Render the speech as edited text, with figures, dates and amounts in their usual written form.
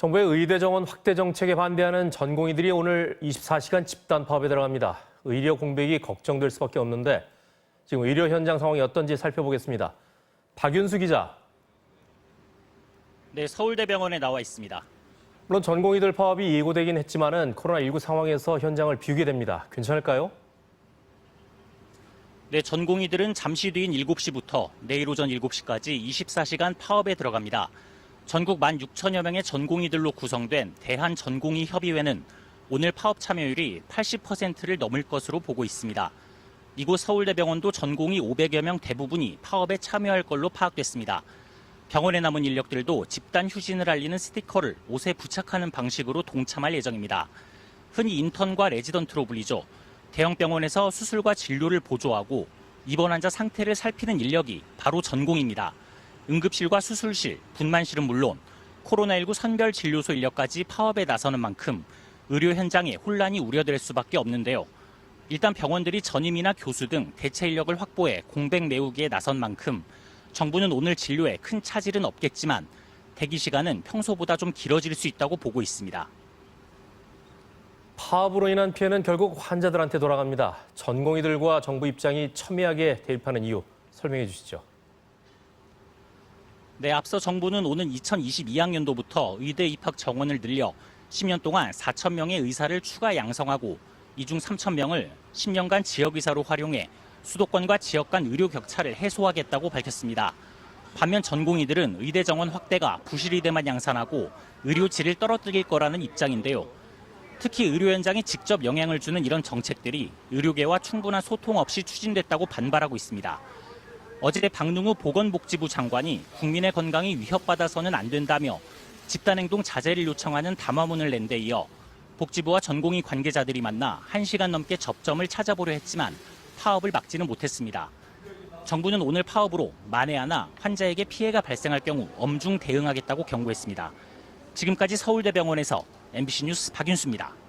정부의 의대 정원 확대 정책에 반대하는 전공의들이 오늘 24시간 집단 파업에 들어갑니다. 의료 공백이 걱정될 수밖에 없는데 지금 의료 현장 상황이 어떤지 살펴보겠습니다. 박윤수 기자. 네, 서울대병원에 나와 있습니다. 물론 전공의들 파업이 예고되긴 했지만은 코로나19 상황에서 현장을 비우게 됩니다. 괜찮을까요? 네, 전공의들은 잠시 뒤인 7시부터 내일 오전 7시까지 24시간 파업에 들어갑니다. 전국 16,000여 명의 전공의들로 구성된 대한전공의협의회는 오늘 파업 참여율이 80%를 넘을 것으로 보고 있습니다. 이곳 서울대병원도 전공의 500여 명 대부분이 파업에 참여할 걸로 파악됐습니다. 병원에 남은 인력들도 집단 휴진을 알리는 스티커를 옷에 부착하는 방식으로 동참할 예정입니다. 흔히 인턴과 레지던트로 불리죠. 대형 병원에서 수술과 진료를 보조하고 입원 환자 상태를 살피는 인력이 바로 전공입니다. 응급실과 수술실, 분만실은 물론 코로나19 선별진료소 인력까지 파업에 나서는 만큼 의료 현장에 혼란이 우려될 수밖에 없는데요. 일단 병원들이 전임이나 교수 등 대체 인력을 확보해 공백 메우기에 나선 만큼 정부는 오늘 진료에 큰 차질은 없겠지만 대기 시간은 평소보다 좀 길어질 수 있다고 보고 있습니다. 파업으로 인한 피해는 결국 환자들한테 돌아갑니다. 전공의들과 정부 입장이 첨예하게 대립하는 이유 설명해 주시죠. 네, 앞서 정부는 오는 2022학년도부터 의대 입학 정원을 늘려 10년 동안 4,000명의 의사를 추가 양성하고 이 중 3,000명을 10년간 지역의사로 활용해 수도권과 지역 간 의료 격차를 해소하겠다고 밝혔습니다. 반면 전공의들은 의대 정원 확대가 부실의대만 양산하고 의료 질을 떨어뜨릴 거라는 입장인데요. 특히 의료 현장에 직접 영향을 주는 이런 정책들이 의료계와 충분한 소통 없이 추진됐다고 반발하고 있습니다. 어제 박능우 보건복지부 장관이 국민의 건강이 위협받아서는 안 된다며 집단행동 자제를 요청하는 담화문을 낸 데 이어 복지부와 전공의 관계자들이 만나 1시간 넘게 접점을 찾아보려 했지만 파업을 막지는 못했습니다. 정부는 오늘 파업으로 만에 하나 환자에게 피해가 발생할 경우 엄중 대응하겠다고 경고했습니다. 지금까지 서울대병원에서 MBC 뉴스 박윤수입니다.